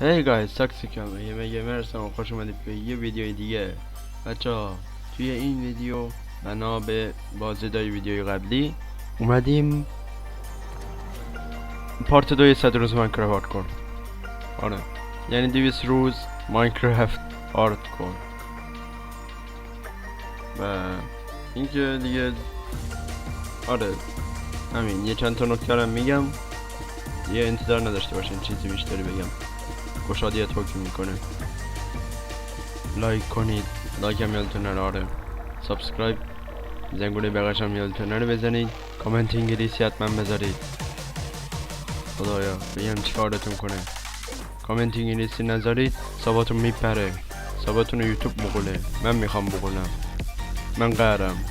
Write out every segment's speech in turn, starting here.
Hey guys, ساکسیکم یه گیمر هستم و خوش اومدید به یه ویدیوی دیگه. بچه‌ها توی این ویدیو بنا به بازدیدای ویدیوی قبلی اومدیم پارت 2 100 روز ماینکرافت هاردکور. آره یعنی 200 روز ماینکرافت هاردکور. و اینکه دیگه آره همین یه چند تا نکته رو میگم، یه انتظار نداشته باشین چیزی بیشتری بگم. گشادیت حکم میکنه. لایک کنید، لایک هم یادتون نره. آره سابسکرایب زنگوله بغلش هم یادتون نره بزنید. کامنت انگلیسی حتما بذارید. خدایا بگم چیکارتون کنه. کامنت انگلیسی نذارید ساباتون میپره. ساباتون رو یوتیوب مقوله. من میخوام بقولم، من قهرم.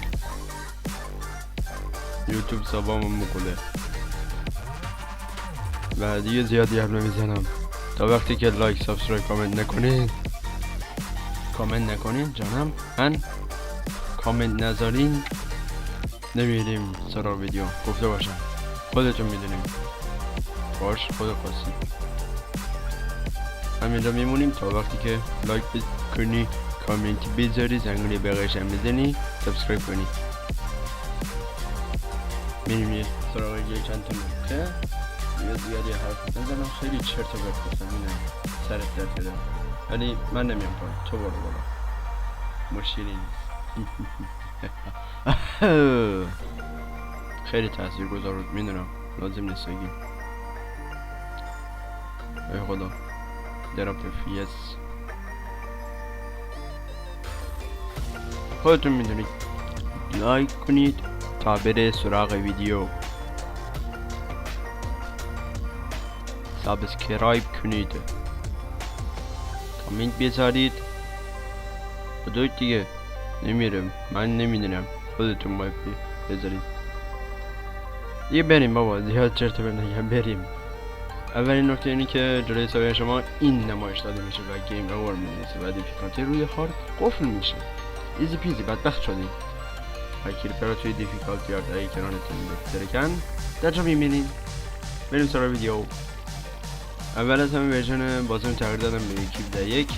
یوتیوب سابامو مقوله و دیگه زیادی حرف نمیزنم. تا وقتی که لایک سابسکرایب کامنت نکنین جانم، من کامنت نذارین نمیریم سراغ ویدیو. گفته باشم خودتون میدونیم. باش خود خواستید همینجا میمونیم تا وقتی که لایک کنی، کامنت بذاری، زنگوله بغلش هم بزنی، سابسکرایب کنی. میریم سراغ یه چند تا نکته. زیادی حرف نزنم، خیلی چرت و پرت گفتم. اینم سرت درد بده ولی من نمیام پایین. تو برو بالا، مشکلی نیست. خیلی تاثیرگذار بود میدونم، لازم نیست بگیم. ای خدا درام فیس خودتون میدونید. لایک کنید تا بره سراغ ویدیو. سابسکرایب کنید، کامنت بذارید. بدوید دیگه. نمیرم، من نمیدونم، خودتون باید بذارید. دیگه بریم بابا، زیاد چرت و پرت نگم، بریم. اولین نکته اینه که جلوی حساب شما این نمایش داده میشه و گیم اوور میشه و دیفیکالتی روی هارد قفل میشه. ایزی پیزی بدبخت شدیم. و کلیپر رو توی دیفیکالتی هارد ای کنانتون بترکن در جا میبینید. بریم سراغ ویدیو. اول از همه ورژن بازم تغییر دادم به 1.17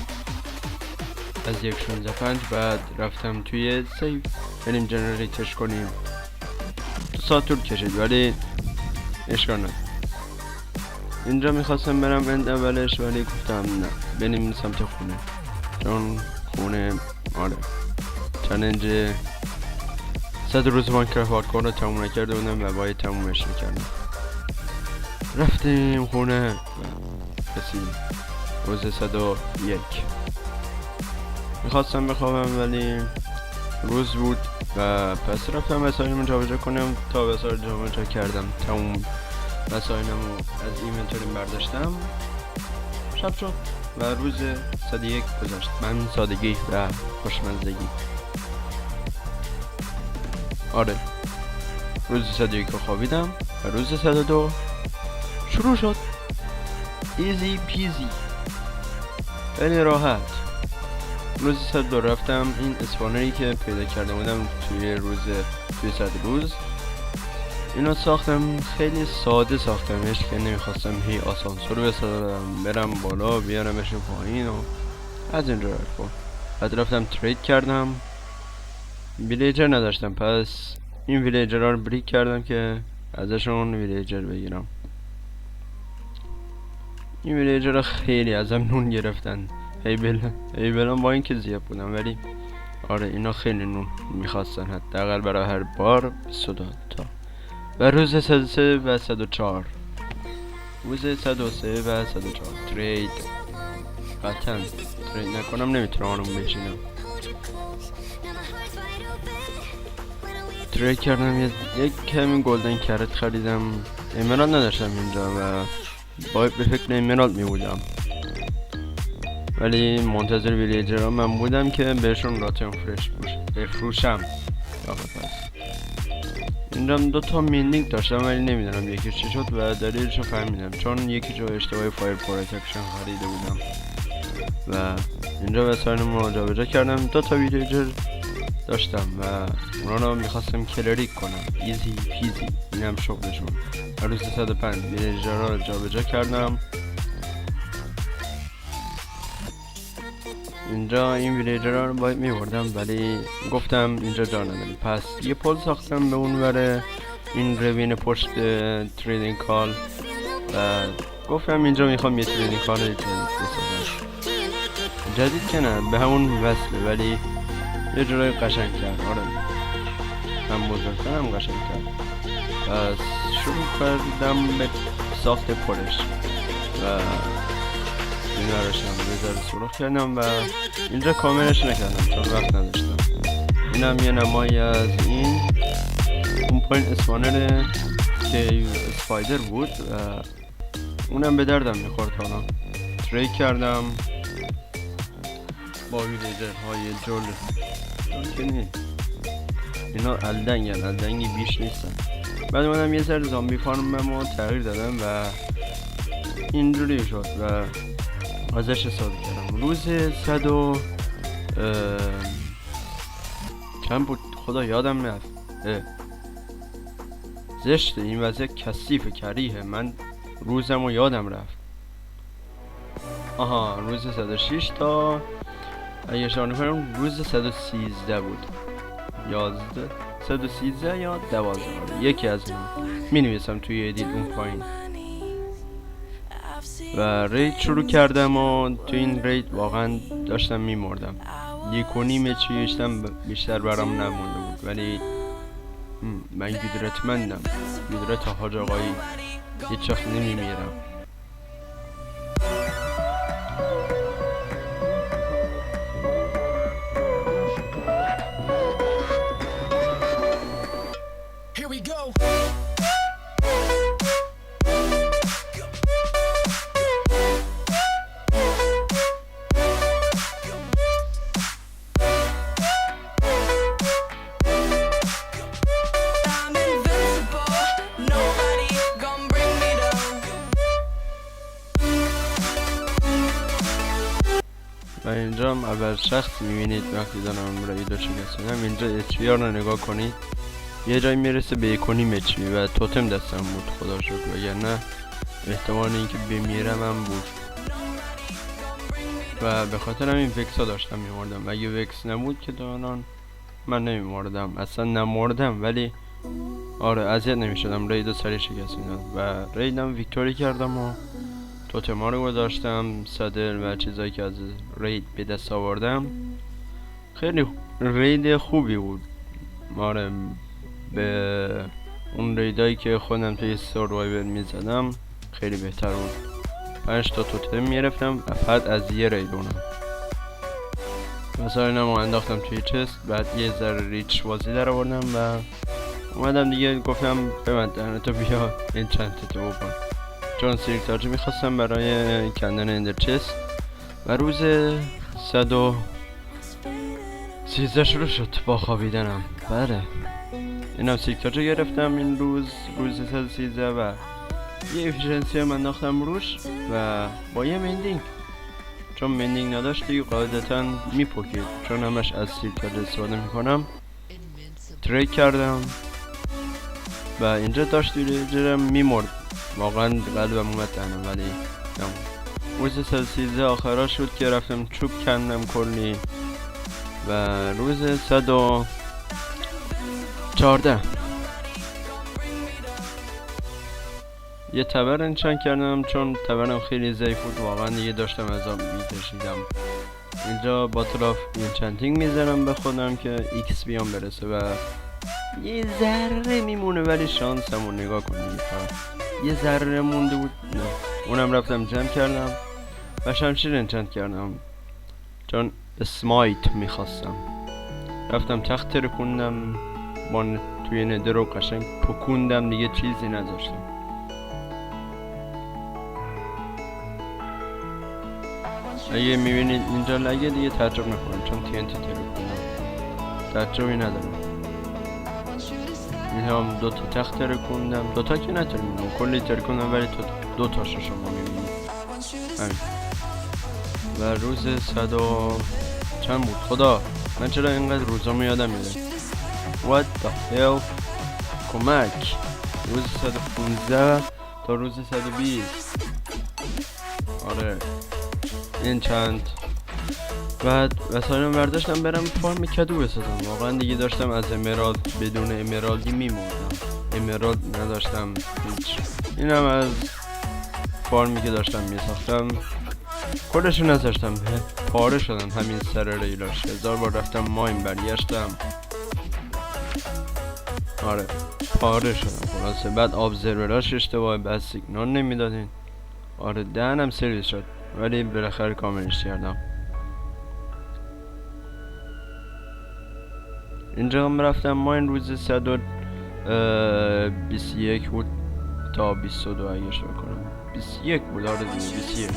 از 1.16.5. بعد رفتم توی سیو. بریم جنریتش کنیم. 2 ساعت طول کشید ولی اشکال نداره. اینجا میخواستم برم اند اولش ولی گفتم نه، بریم سمت خونه، چون خونه آره چالنج 100 روز ماینکرافت هاردکور رو تموم نکرده بودم و باید تمومش میکردم. رفتیم خونه، رسیدیم روز 101. میخواستم بخوابم ولی روز بود و پس رفتم وسایلمو جابجا کنم. تا وسایل جابجا کردم، تموم وسایلمو از اینونتوریم برداشتم، شب شد و روز 101 گذشت. من سادگی و خوشمزدگی. آره روز 101 رو خوابیدم و روز 102 شروع شد. ایزی پیزی، خیلی راحت. روز 102 رفتم این اسپانری که پیدا کرده بودم توی 100 روز اینو ساختم. خیلی ساده ساختمش که نمیخواستم هی آسانسور بسازم، برم بالا بیارمش پایین و از این جور حرفا. بعد رفتم ترید کردم. ویلیجر نداشتم، پس این ویلیجر ها رو بریک کردم که ازشون ویلیجر بگیرم. این ویلیجر ها خیلی ازم نون گرفتن. هیبلان با اینکه زیاد بودم ولی آره اینا خیلی نون میخواستن، حداقل برای هر بار 22 تا. و روز 103 و 104 روز 103 و 104 ترید. قطعا ترید نکنم نمیتونم آنم بشینم. ترید کردم، یک کمی گلدن کرت خریدم. ایمرالد نداشتم اینجا و باید به فکر ایمرالد میبودم ولی منتظر ویلیجر ها من بودم که بهشون راتیون فرش بفروشم. اینجا 2 تا میندینگ داشتم ولی نمیدونم یکیش چی شد و دلیلشو فهمیدم، چون یکی جو اشتباهی فایر پروتکشن خریده بودم و اینجا وسایلمو جابجا کردم. 2 تا ویلیجر داشتم و اونا رو میخواستم کلریک کنم. ایزی پیزی، اینم شغلشون. روز 105 ویلیجر رو جابجا کردم اینجا این ویلیجر رو باید میبردم ولی گفتم اینجا جا نداریم، پس یه پل ساختم به اون وره این روین پشت تریدینگ کال و گفتم اینجا میخوام یه تریدینگ کال جدید بسازم. جدید که نه، به همون وصله ولی یه جورای قشنگ کرد. آره هم بزرگتر هم قشنگ کرد. پس شروع کردم به ساخت پلش و این ورشم بذار سرخ کردم و اینجا کاملش نکردم چون وقت نداشتم. اینم یه نمایی از این اون پایین اسپانر که اسپایدر بود و اونم به دردم میخورد. حالا تری کردم با ویلیجر های جل اینا الدنگی بیش نیستن. بعد منم یه ذره زامبی فارمم رو تغییر دادم و اینجوری شد و ازش استفاده کردم. روز 100 و چند بود خدا یادم میاد. زشته این وضع کثیف کریه، من روزم رو یادم رفت. آها روز 106 تا اگه اشتباه نکنم روز 113 بود، 113 یا 12 یکی از اون می نویسم توی ادیت اون پایین. و رید شروع کردم و تو این رید واقعا داشتم میمردم. 1.5 چی بیشتر برام نمونده بود ولی من قدرتمندم، قدرت حاج آقایی، هیچ وقت نمیمیرم. و اینجا هم اول شخص میبینید وقتی دارم رایدو شکست میدم. اینجا HP رو نگاه کنید، یه جایی میرسه به 1.5 HP و توتم دستم بود خدا شکر، وگرنه احتمال اینکه بمیرم هم بود و به خاطر همین وکس ها داشتم میمردم. اگه وکس نبود که داران من نمیمردم، اصلا نمردم ولی آره اذیت نمیشدم. ریدو سریع شکست میدم و ریدم ویکتوری کردم و توتما رو گذاشتم، صدر و چیزایی که از رید به دست آوردم. خیلی رید خوبی بود. آره به اون ریدایی که خودم توی سروایور میزدم خیلی بهتر بود. 5 تا توتم میرفتم و فقط از یه رید اونم مثلا اینم انداختم توی چست. بعد یه ذره ریچ بازی در آوردم و اومدم دیگه گفتم ببند تو بیا این چند تتو بکن، چون سیرکتاج میخواستم برای کندن اندر چست. و روز 113 شروع شد با خوابیدنم. بله اینم سیرکتاج گرفتم این روز 113 و یه افیشنسی هم انداختم روش و با یه مندینگ، چون مندینگ نداشت دیگه قاعدتا میپکید چون همش از سیرکتاج استفاده میکنم. تریک کردم و اینجا داشت ویلیجرم میمرد، واقعا قلبم اومد تنم ولی نمون. روز 113 آخرا شد که رفتم چوب کندم کلی و روز 114 یه تبر انچن کردم چون تبرم خیلی ضعیف بود واقعا دیگه داشتم از آب میکشیدم. اینجا باتل آف انچنتینگ میزنم به خودم که ایکس بیام برسه و یه ذره میمونه ولی شانسمو نگاه کنید یه ذره مونده بود. نه اونم رفتم جمع کردم و شمشیر انچنت کردم چون اسمایت میخواستم. رفتم تخت ترکوندم با توی ندر رو قشنگ پکوندم دیگه چیزی نذاشتم. اگه میبینید اینجا لگه دیگه تعجب نکنید چون TNT ترکوندم، تعجبی ندارم. این هم 2 تا تخت ترکوندم، 2 تا که نترکوندم کلی ترکوندم ولی 2 تاشو شما میبینید همین. و روز 100 چند بود خدا من چرا اینقدر روزامو یادم میره. What the hell کمک. روز 115 تا روز 120 آره این چند بعد وسایلم برداشتم برم فارم کدو بسازم. واقعا دیگه داشتم از امرالد بدون امرالدی میموندم، امرالد نداشتم هیچ. اینم از فارمی که داشتم میساختم، کلشو نذاشتم، پاره شدن همین سر ریلاش. 1000 بار رفتم ماین برگشتم، آره پاره شدم خلاصه. بعد ابزروراش اشتباه، بعد سیگنال نمیدادین، آره دهنم سرویس شد، ولی بالاخره کاملش کردم. اینجا هم رفتم ماین روز 121 بود تا 22 اگه اشتباه کنم، 21 بود، آره دیگه 21.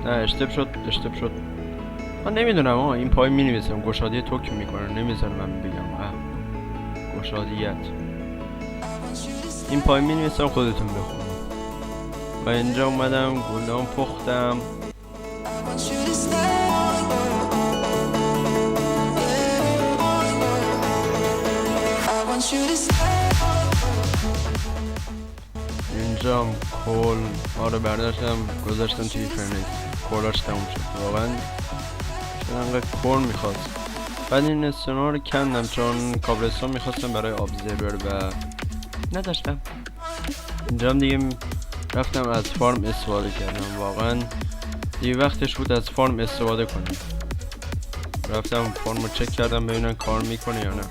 نه اشتباه شد. من نمیدونم این پای می نویسم گشادی توک میکنه، نمیذاره من بگم گشادیت. این پای می نویسم خودتون بخونید. و اینجا اومدم گلدان پختم. اینجا هم کل آره برداشتم گذاشتم توی فرنیت، کلاش تموم شد. واقعا چون انقدر کل میخواست. بعد این استونا رو کندم چون کابلستون میخواستم برای ابزرور و نداشتم. اینجا هم دیگه رفتم از فارم استفاده کردم. واقعا دیگه وقتش بود از فارم استفاده کنیم. رفتم فارم رو چک کردم ببینم کار میکنه یا نه.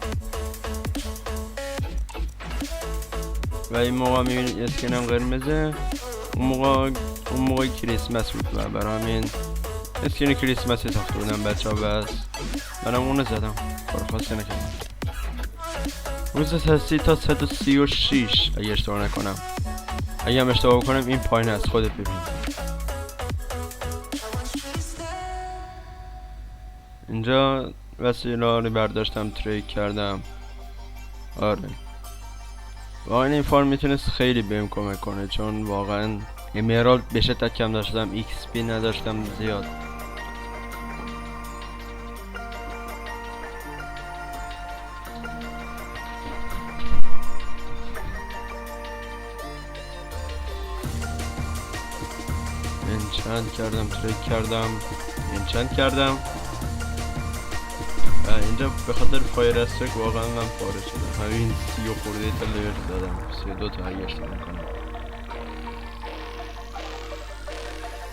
و این موقع میبینید اسکنم قرمزه. اون موقع کریسمس بود و برای همین اسکن کریسمسی ساخته بودم بچه ها، بس منم اونو زدم، کار خاصی نکردم. روز 130 تا 136 اگه اشتباه نکنم، اگه هم اشتباه کنم این پایین از خودت ببین. اینجا وسیله رو برداشتم تریک کردم. آره واقعا این فارم میتونست خیلی بهم کمک کنه، چون واقعا امرالد به شدت کم داشتم، ایکس پی نداشتم زیاد. انچند کردم، تریک کردم، انچند کردم. و اینجا به خاطر فایر استرک واقعا من پاره شدم. همین 30 و خورده تا لیور دادم، 32 تا اگه اشتباه نکنم.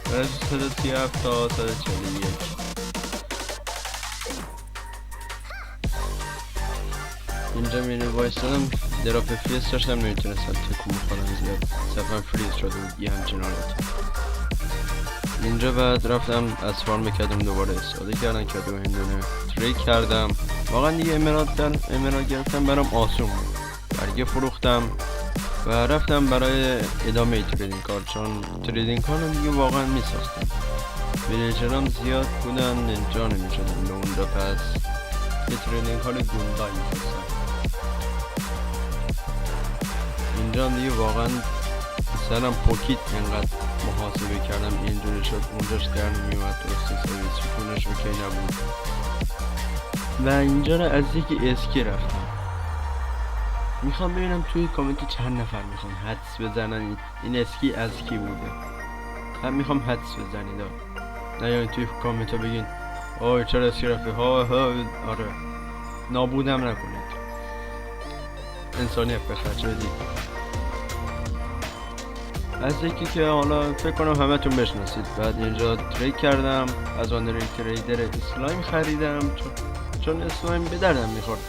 برای 137 تا 141 اینجا میره وایستادم، دراپ فریز داشتم، نمیتونستم تکون بخورم زیاد، صفحه فریز شده بود یه همچین حالت. اینجا بعد رفتم از فارم کردم، دوباره استفاده کردم کدو هندونه تریک کردم. واقعا دیگه امرالد گرفتم برام آسون بود. برگه فروختم و رفتم برای ادامه تریدینگ کار، چون تریدینگ کار دیگه واقعا میساختم. ویلیجرام زیاد بودن اینجا نمیشدن به اونجا، پس یه تریدینگ کار گوندای میخواستم. اینجا دیگه واقعا سرم پوکیت، اینقدر محاسبه کردم اینجوری شد، اونجاش در نمیومد، درست سرویس سکونش اوکی نبود. و اینجا رو از یکی اسکی رفتم. میخوام ببینم توی کامنت چند نفر میخوان حدس بزنن این اسکی از کی بوده. هم میخوام حدس بزنید نه یعنی توی کامنت ها بگین آه چرا اسکی رفته آره نابودم نکنید، انسانیت به خرج بدید. از یکی که حالا فکر کنم همه تون بشناسید. بعد اینجا تریک کردم، از آن تریدر اسلایم خریدم چون اسلایم به دردم میخورد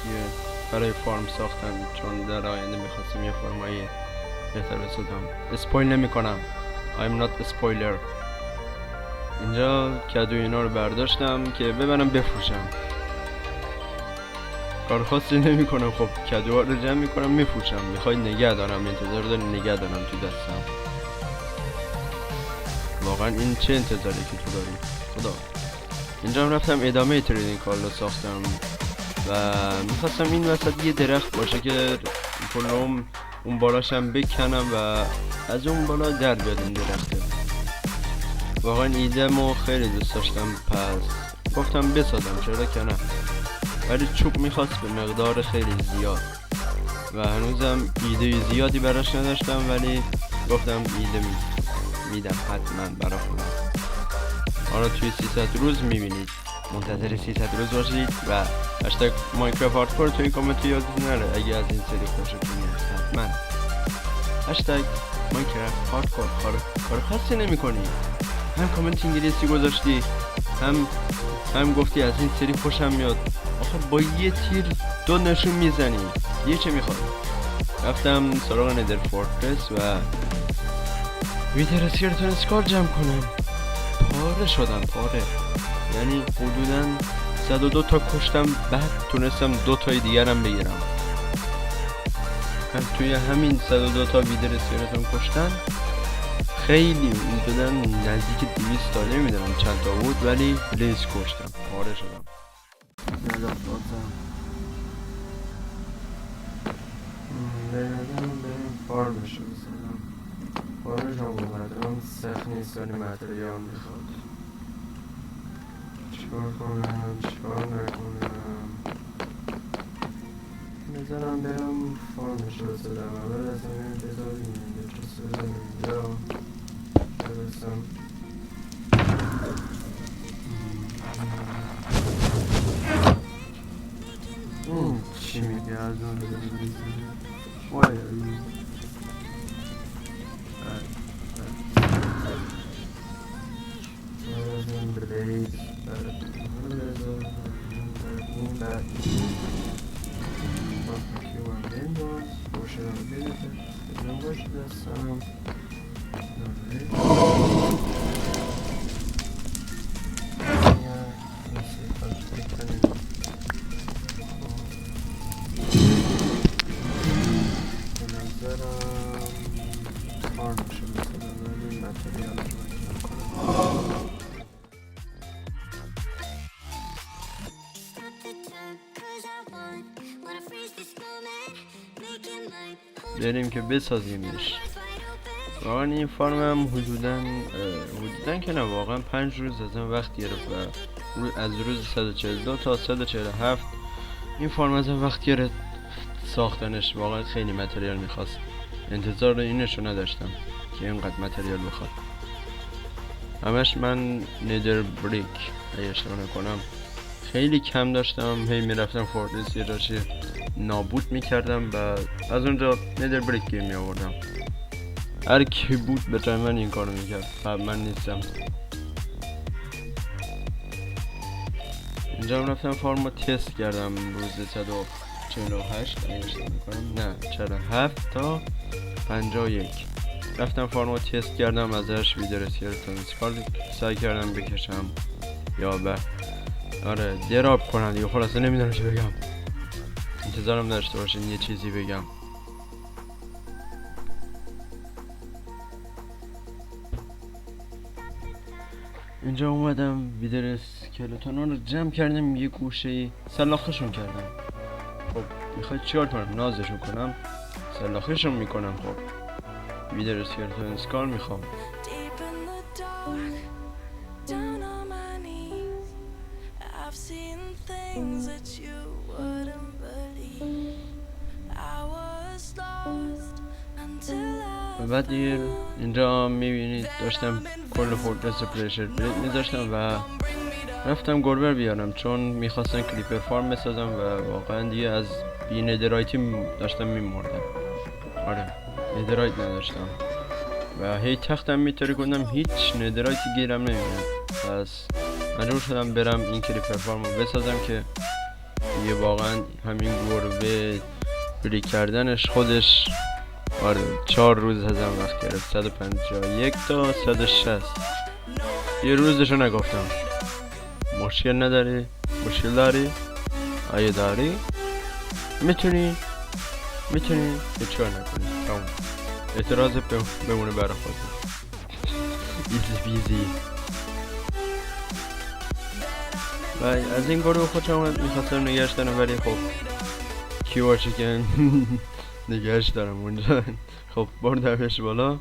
برای فارم ساختن، چون در آینده میخواستم یه فارمایی بهتر بسازم. اسپویل نمی کنم، I'm not a spoiler. اینجا کدو اینا رو برداشتم که ببرم بفروشم، کار خاصی نمی کنم. خب کدوها رو جمع میکنم میفروشم. میخوای نگه دارم، انتظار داری نگه دارم تو دستم. واقعا این چه انتظاری که تو داری خدا. اینجا هم رفتم ادامه تریدینگ کار رو ساختم و میخواستم این وسط یه درخت باشه که کلهم اون بالاشم بکنم و از اون بالا در بیاد این درخته. واقعا ایده‌مو خیلی دوست داشتم، پس گفتم بسازم، چرا که نه. ولی چوب میخواست به مقدار خیلی زیاد و هنوزم ایده زیادی براش نداشتم، ولی گفتم ایده میدم حتما برا خودم. آن را توی 300 روز میبینید. منتظر 300 روز باشید و هشتگ ماینکرافت هاردکور توی کامنت یادتون نره اگه از این سری خوشتون میاد. حتما هشتگ ماینکرافت هاردکور. کار خاصی نمی‌کنی، هم کامنت انگلیسی گذاشتی، هم گفتی از این سری خوشم میاد. آخه با یه تیر دو نشون میزنی. یه چه میخواد؟ رفتم سراغ ندر فورترس و ویتر اسکلتون اسکار جمع کنم. پاره شدم، پاره. یعنی حدوداً 102 تا کشتم، بعد تونستم 2 تای دیگرم بگیرم. هم توی همین 102 تا ویتر اسکلتون کشتن خیلی حدوداً نزدیک 200 تا، نمیدونم چند تا بود، ولی بلیز کشتم. پاره شدم. بریم فارمشو بزنم. فارمش هم اومدم سخت نیست ولی متریال میخواد. چیکار کنم چیکار نکنم؟ بزنم برم فارمشو بزنم. اول از همین بذاریم اینجا چه بزنیم اینجا برسم. چی میگه از اون بزنیم؟ Why are you? Blade. Windows. Motion on benefit. Numbers. That's yeah. Let's see if I can take it. بریم که بسازیمش. واقعا این فارمم حدوداً که نه، واقعا 5 روز از من وقت گرفت و از روز 142 تا 147 این فارم از من وقت گرفت ساختنش. واقعا خیلی متریال میخواست، انتظار اینشو نداشتم که اینقدر متریال بخواد. همش من ندر بریک اگه اشتباه نکنم خیلی کم داشتم، هی میرفتم فورترس یه جاشی نابود میکردم و از اونجا ندر بریک گیر میآوردم. هر کی بود به جای من این کارو میکرد، من نیستم. اینجا هم رفتم فارمو تست کردم روز 148 اگه اشتباه نکنم، نه 47 تا 51 رفتم فارمو تست کردم، ازش ویدیو اسکلتون اسکار سعی کردم بکشم یا آره دراب کنن دیگه. خلاصه نمیدونم چی بگم، انتظارم داشته باشین یه چیزی بگم. اینجا اومدم ویدر اسکلتون رو جمع کردم، یه گوشه سلاخشون کردم. خب میخواد چیکار کنم؟ نازشون کنم؟ سلاخشون میکنم. خب ویدر اسکلتون اسکار میخوام. و بعد دیگه اینجا میبینید داشتم کل فورترس پرشر پلیت میذاشتم و رفتم گربر بیارم چون میخواستن کلیپر فارم بسازم و واقعا دیگه از بی ندرایتی داشتم میمردم. آره ندرایت نداشتم و هی تختم میتاری کنم، هیچ ندرایتی گیرم نمیاد. پس مجبور شدم برم این کلیپر فارم رو بسازم که دیگه واقعا همین گربه بریک کردنش خودش 4 روز ازم وقت گرفت. 151 تا 160 یه روزشو نگفتم. مشکل نداری؟ مشکل داری؟ آیا داری؟ میتونی یه چرا نکنی. تمام اعتراض بمونه برای خودت. ایزی بیزی. و از این گروه خوشم اومد، میخواستم نگهش دارم ولی خب کیوار چیکن نگهش دارم اونجا. خب بردمش بالا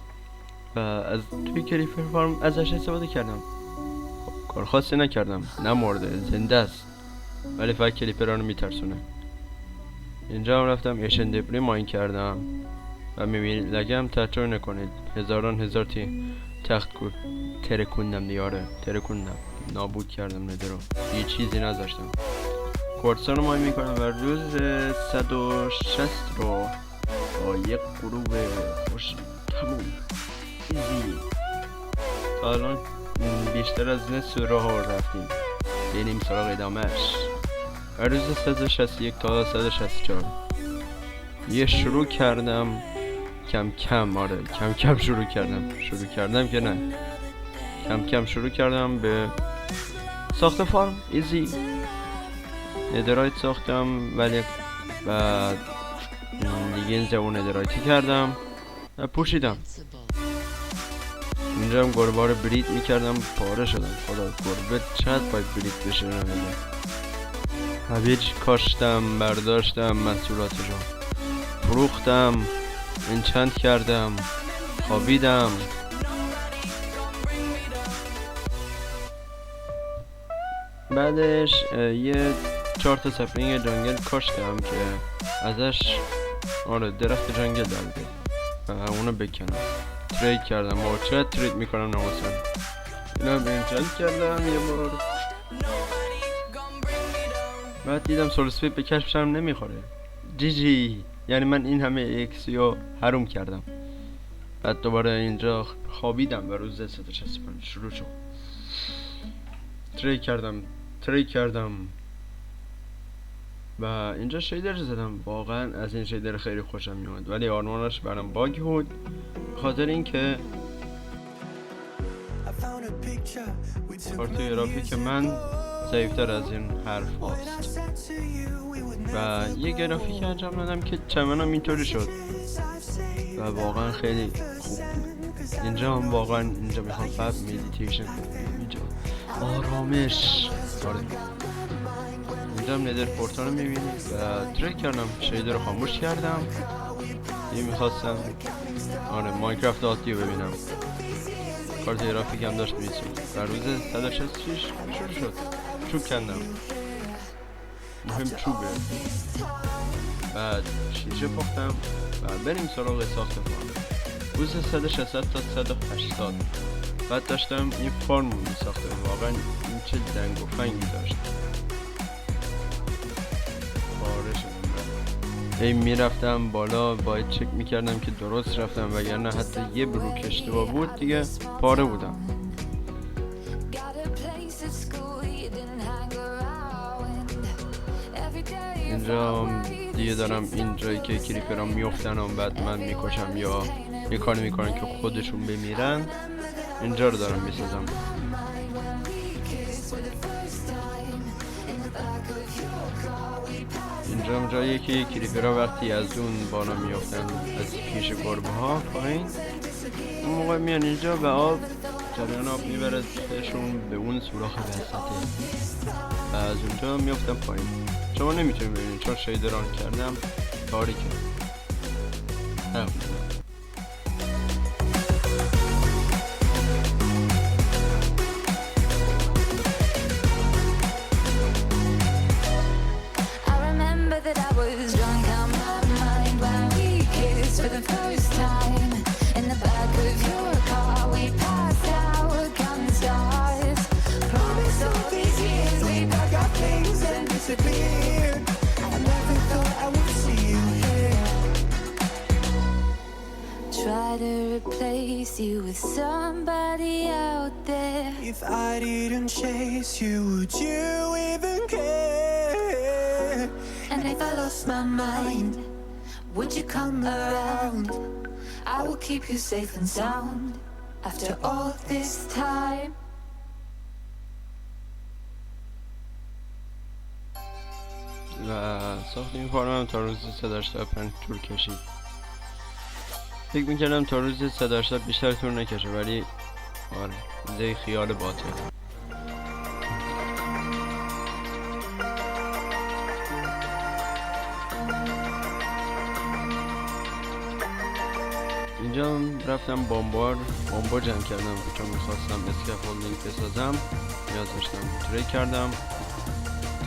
و از توی کلیپر فارم ازش استفاده کردم. خب کار خاصی نکردم، نمرده، زنده است ولی فقط کلیپر رو میترسونه. اینجا هم رفتم ایشن دبری ماین کردم و میبینید لگم تعجب نکنید، هزاران هزار تی تخت ترکوندم دیاره، ترکوندم، نابود کردم نده رو، یه چیزی نذاشتم. کوارتزا رو ماین میکنم و روز 160 رو با یک غروب خوش تموم ایزی. تا الان بیشتر از نصف راه رفتیم، بریم سراغ ادامهش. و روز 161 تا 164 یه شروع کردم کم کم، آره کم کم شروع کردم که نه، کم کم شروع کردم به ساخت فارم ایزی. ندرایت ساختم ولی بعد دیگه این زبون ندرایتی کردم و پوشیدم. اینجا هم گربه رو برید میکردم، پاره شدم. خدا گربه چقدر باید برید بشه نمیده. هویج کاشتم، برداشتم محصولاتشو، فروختم، انچند کردم، خوابیدم. بعدش یه 4 تا سپلینگ جنگل کاشتم که ازش آره درخت جنگل درده و اونو بکنم. ترید کردم، با چقدر ترید میکنم نواسم. اینا بینچند کردم یه بار. بعد دیدم سول سپید به کشفشم نمیخوره. جی یعنی من این همه اکسیو حروم کردم. بعد دوباره اینجا خوابیدم و روز 165 شروع شد. ترید کردم و اینجا شیدر زدم. واقعا از این شیدر خیلی خوشم میومد ولی آرمانش برام باگ بود، خاطر اینکه کارت گرافیک من ضعیفتر از این حرف هاست و یه گرافیک انجام دادم که چمنم اینطوری شد و واقعا خیلی خوب بود. اینجا هم واقعا اینجا میخوام فقط مدیتیشن کنم، اینجا آرامش. اینجا هم ندر پورتال رو میبینید و ترک کردم، شیدر رو خاموش کردم. یه میخواستم آره ماینکرافت آتی رو ببینم. کارت گرافیک هم داشت میسود و روز 166 شروع شد. چوب کندم، مهم چوبه. بعد شیشه پختم و بریم سراغ ساخت فارم. روز 160 تا 180 بعد داشتم این فارم رو میساختم. واقعا این چه دنگ و فنگی داشت. پاره شدم. ای میرفتم بالا باید چک میکردم که درست رفتم وگرنه حتی یه بلوک اشتباه بود دیگه پاره بودم. اینجا دیگه دارم این جایی که کریپرام میفتن و بعد من میکشم یا یه کاری میکنن که خودشون بمیرن، اینجا رو دارم میسازم. اینجا هم جاییه که کریپرها وقتی از اون بالا میافتن از پیش گربه ها پایین، اون موقع میان اینجا و آب جریان آب میبردشون به اون سوراخ وسطه و از اونجا میافتن پایین. شما نمیتونید ببینید چون شیدران کردم تاریکه. Try to replace you with somebody out there. If I didn't chase you, would you even care? And if I lost my mind, would you come around? I will keep you safe and sound after all this time. و ساخت این فارم تا روز 185 طول کشید. فکر میکردم تا روز 180 بیشتر طول نکشه ولی آره ده خیال باطل. اینجا رفتم بامبا جمع کردم چون میخواستم اسکافولدینگ بسازم. نیاز داشتم ترید کردم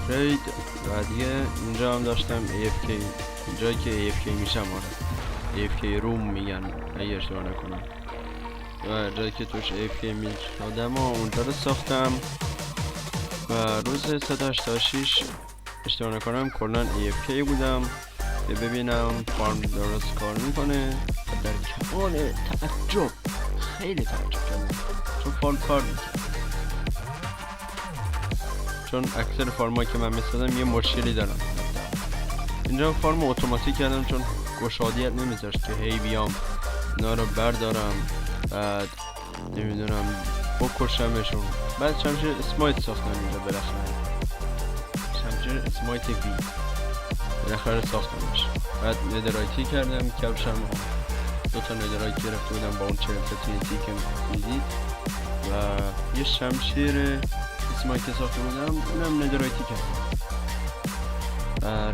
و دیگه اینجا هم داشتم AFK، جایی که AFK میشم. آره AFK روم میگن اگه اشتباه نکنم. و جایی که توش AFK میل شدم و اونجا رو ساختم و روز 186 اشتباه نکنم کلان AFK بودم که ببینم فارم درست کار میکنه و در کمال تعجب خیلی تعجب کردم چون فارم کار میکنه، چون اکثر فارمایی که من میسازم یه مشکلی دارم. اینجا فارم اتوماتیک کردم چون گشادیت نمیذاشت که هی بیام اینا رو بردارم بعد نمیدونم بکشمشون. بعد شمشیر اسمایت ساختم اینجا بالاخره، شمشیر اسمایت وی بالاخره ساختمش. بعد ندرایتی کردم کفشم، دوتا ندرایت گرفته بودم با اون 40 تا TNT که میدید و یه شمشیر اسمایت ساخته بودم اونم ندرایتی کردم.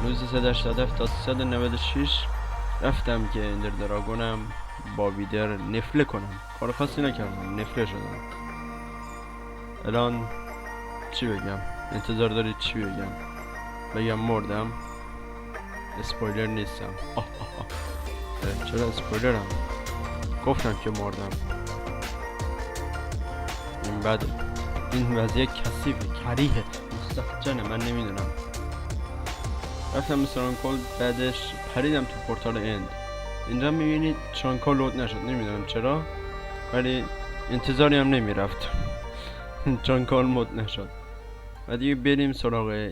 روز 187 تا 196 رفتم که اندر دراگونم با ویدر نفله کنم، کار خاصی نکردم نفله شدم. الان چی بگم؟ انتظار دارید چی بگم مردم؟ اسپویلر نیستم. چرا اسپویلرم؟ گفتم که مردم. این بده، این وضعیه کثیفه، کریهه، مستفجنه، من نمیدونم. رفتم مثلا کل بعدش پریدم تو پورتال اند. اینجا میبینید چانکا لود نشد، نمیدونم چرا ولی انتظاری هم نمیرفت چانکا مود نشد. و دیگه بریم سراغ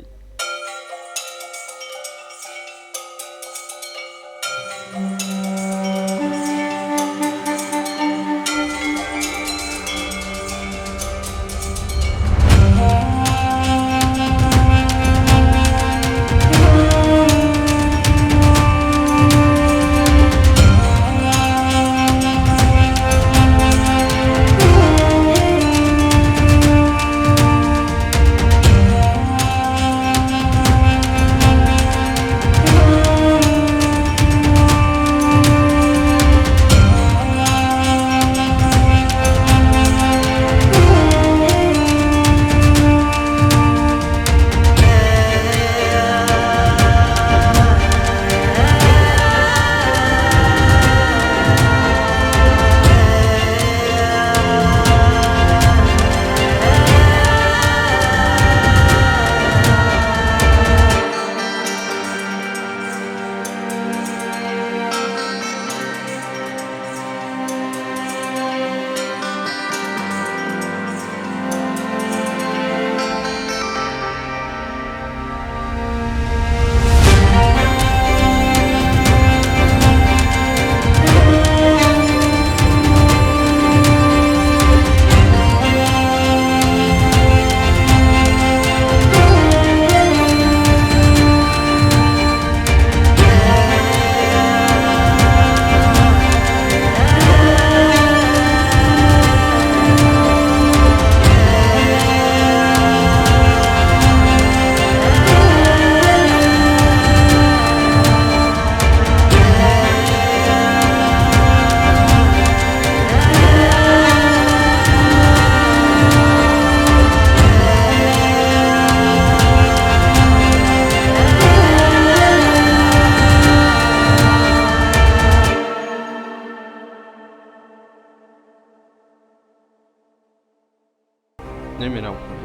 نمیرم خونه.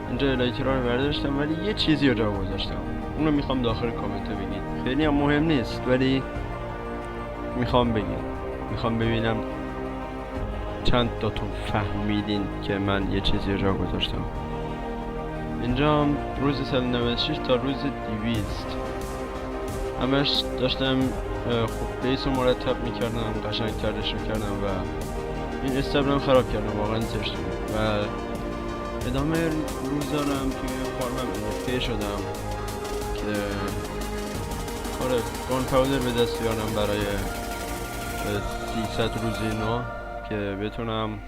اینجا الایترا رو برداشتم ولی یه چیزی رو جا گذاشتم، اونو میخوام داخل کامنت بگید. خیلی هم مهم نیست ولی میخوام ببینم چند تاتون فهمیدین که من یه چیزی رو جا گذاشتم. اینجا روز 196 تا روز 200 همش داشتم خوب بیس رو مرتب میکردم، قشنگ ترش میکردم و این استبرم خراب کردم، واقعا زشت بود. و ادامه روز دارم توی فارمم NFK شدم که کار گان پاودر به دست بیارم برای 300 روزی نو که بتونم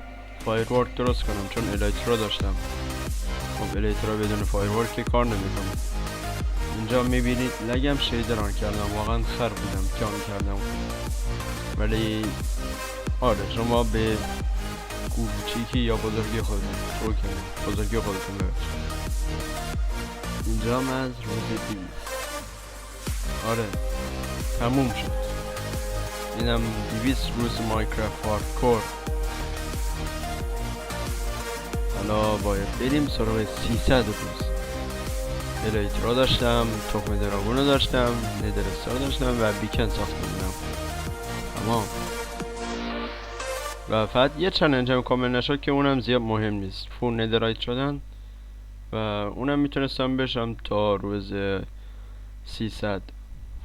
فایرورک درست کنم، چون الایترا داشتم. خب الایترا بدون فایرورک که کار نمیکنه. اینجا میبینید لگم شیدران کردم، واقعا خر بودم کام کردم، ولی آره شما به کوچیکی یا بزرگی خودتون شروع کنید، بزرگی خودتون ببخشید. اینجا من از روز 200 آره تموم شد. اینم 200 روز مایکرافت هاردکور حالا باید بریم سراغ 300 روز. الایت را داشتم، تخم دراگون رو داشتم، ندرستار رو داشتم و بیکن ساخته بودم. تمام. و فقط یه چالنج هم کامل نشد که اونم زیاد مهم نیست، فول ندرایت شدن و اونم میتونستم بشم تا روز 300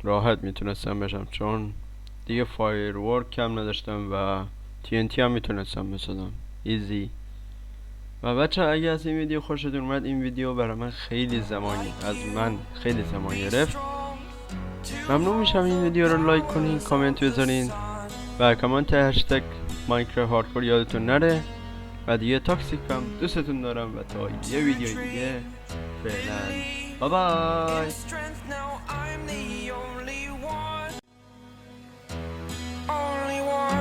راحت میتونستم بشم، چون دیگه فایر ورک کم نداشتم و TNT هم میتونستم بسازم ایزی. و بچه اگه از این ویدیو خوشتون اومد، این ویدیو برای من خیلی زمان گرفت. ممنون میشم این ویدیو رو لایک کنین، کامنت بذارین و کامنت هشتگ ماینکرافت هاردکور یادتون نره. و دیگه تاکسیکم، دوستتون دارم و تا یه ویدیو دیگه فعلا بای بای. strength now I'm the only one. Only one.